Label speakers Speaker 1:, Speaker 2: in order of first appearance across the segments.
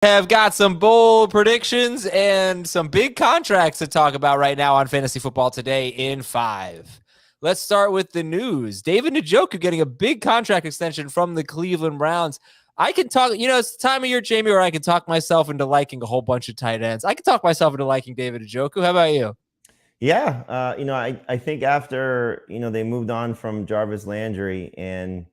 Speaker 1: Have got some bold predictions and some big contracts to talk about right now on Fantasy Football Today in 5. Let's start with the news. David Njoku getting a big contract extension from the Cleveland Browns. I can talk, it's the time of year, Jamie, where I can talk myself into liking a whole bunch of tight ends. I can talk myself into liking David Njoku. How about you?
Speaker 2: Yeah, I think after, they moved on from Jarvis Landry and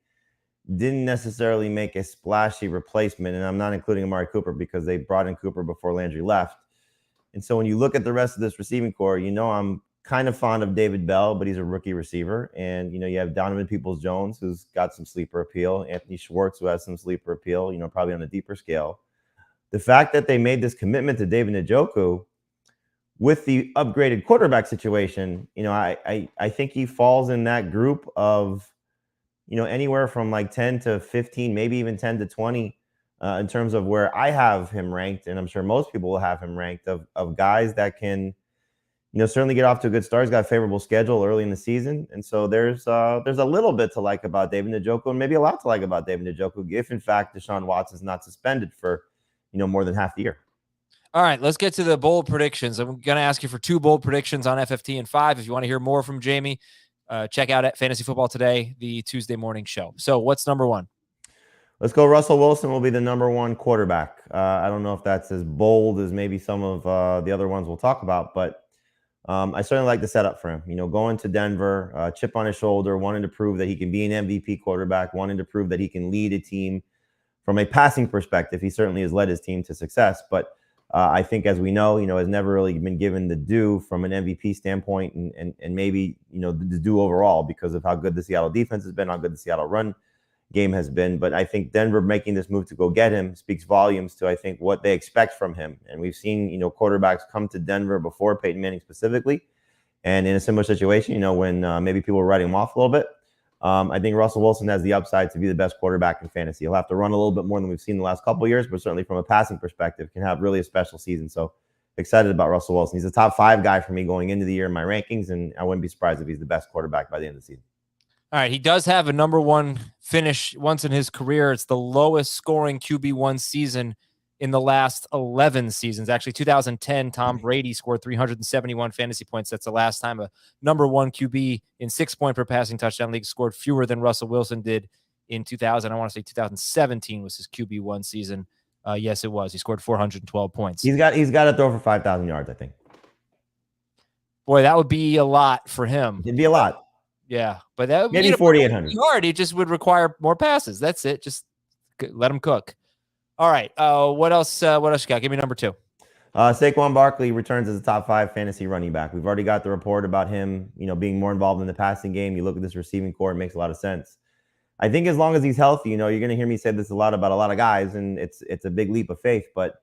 Speaker 2: didn't necessarily make a splashy replacement, and I'm not including Amari Cooper because they brought in Cooper before Landry left. And so when you look at the rest of this receiving core, I'm kind of fond of David Bell, but he's a rookie receiver. And, you have Donovan Peoples-Jones, who's got some sleeper appeal, Anthony Schwartz, who has some sleeper appeal, probably on a deeper scale. The fact that they made this commitment to David Njoku with the upgraded quarterback situation, I think he falls in that group of, anywhere from like 10 to 15, maybe even 10 to 20 in terms of where I have him ranked. And I'm sure most people will have him ranked of guys that can, certainly get off to a good start. He's got a favorable schedule early in the season. And so there's a little bit to like about David Njoku and maybe a lot to like about David Njoku if, in fact, Deshaun Watson's not suspended for, more than half the year.
Speaker 1: All right, let's get to the bold predictions. I'm going to ask you for 2 bold predictions on FFT in 5. If you want to hear more from Jamie, check out at Fantasy Football Today, the Tuesday morning show. So what's number 1?
Speaker 2: Let's go. Russell Wilson will be the number 1 quarterback. I don't know if that's as bold as maybe some of the other ones we'll talk about, but I certainly like the setup for him. Going to Denver, chip on his shoulder, wanting to prove that he can be an MVP quarterback, wanting to prove that he can lead a team from a passing perspective. He certainly has led his team to success, but I think, as we know, has never really been given the due from an MVP standpoint and maybe, the due overall because of how good the Seattle defense has been, how good the Seattle run game has been. But I think Denver making this move to go get him speaks volumes to, I think, what they expect from him. And we've seen, quarterbacks come to Denver before, Peyton Manning specifically, and in a similar situation, when maybe people were writing him off a little bit. I think Russell Wilson has the upside to be the best quarterback in fantasy. He'll have to run a little bit more than we've seen the last couple of years, but certainly from a passing perspective, can have really a special season. So excited about Russell Wilson. He's a top 5 guy for me going into the year in my rankings, and I wouldn't be surprised if he's the best quarterback by the end of the season.
Speaker 1: All right, he does have a number 1 finish once in his career. It's the lowest scoring QB1 season in the last 11 seasons. Actually, 2010, Tom Brady scored 371 fantasy points. That's the last time a number 1 QB in 6-point per passing touchdown league scored fewer than Russell Wilson did in 2000. I want to say 2017 was his QB1 season. Yes, it was. He scored 412 points.
Speaker 2: He's got to throw for 5,000 yards, I think.
Speaker 1: Boy, that would be a lot for him.
Speaker 2: It'd be a lot.
Speaker 1: Yeah, but that would
Speaker 2: maybe 4,800
Speaker 1: yard. He just would require more passes. That's it. Just let him cook. All right. What else? What else you got? Give me number 2.
Speaker 2: Saquon Barkley returns as a top 5 fantasy running back. We've already got the report about him, being more involved in the passing game. You look at this receiving core, it makes a lot of sense. I think as long as he's healthy, you're going to hear me say this a lot about a lot of guys, and it's a big leap of faith. But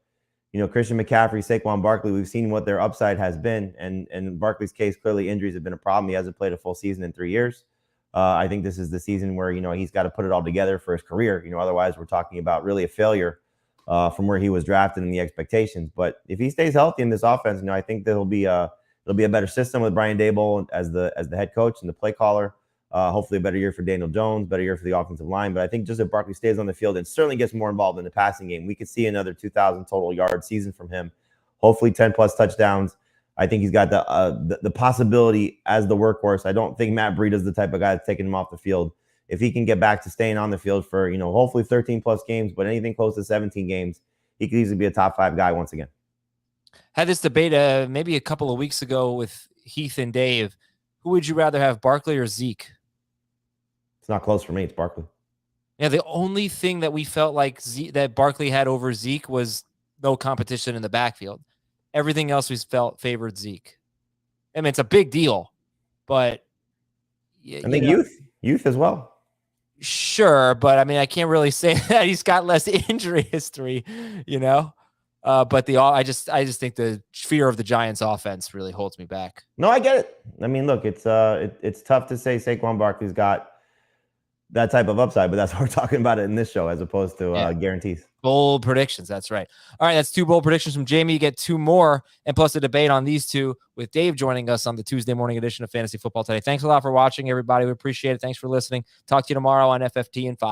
Speaker 2: Christian McCaffrey, Saquon Barkley, we've seen what their upside has been, and in Barkley's case, clearly injuries have been a problem. He hasn't played a full season in 3 years. I think this is the season where he's got to put it all together for his career. Otherwise we're talking about really a failure from where he was drafted and the expectations. But if he stays healthy in this offense, I think there'll be a better system with Brian Daboll as the head coach and the play caller. Hopefully a better year for Daniel Jones, better year for the offensive line. But I think just if Barkley stays on the field and certainly gets more involved in the passing game, we could see another 2,000 total yard season from him. Hopefully 10 plus touchdowns. I think he's got the possibility as the workhorse. I don't think Matt Breida is the type of guy that's taking him off the field. If he can get back to staying on the field for, hopefully 13 plus games, but anything close to 17 games, he could easily be a top 5 guy once again.
Speaker 1: Had this debate maybe a couple of weeks ago with Heath and Dave. Who would you rather have, Barkley or Zeke?
Speaker 2: It's not close for me. It's Barkley.
Speaker 1: Yeah, the only thing that we felt like that Barkley had over Zeke was no competition in the backfield. Everything else we felt favored Zeke. I mean, it's a big deal, but
Speaker 2: I think youth as well.
Speaker 1: Sure, but I mean, I can't really say that he's got less injury history, But I just think the fear of the Giants' offense really holds me back.
Speaker 2: No, I get it. I mean, look, it's tough to say Saquon Barkley's got that type of upside, but that's why we're talking about it in this show as opposed to guarantees.
Speaker 1: Bold predictions. That's right. All right. That's 2 bold predictions from Jamie. You get 2 more and plus a debate on these 2 with Dave joining us on the Tuesday morning edition of Fantasy Football Today. Thanks a lot for watching, everybody. We appreciate it. Thanks for listening. Talk to you tomorrow on FFT in 5.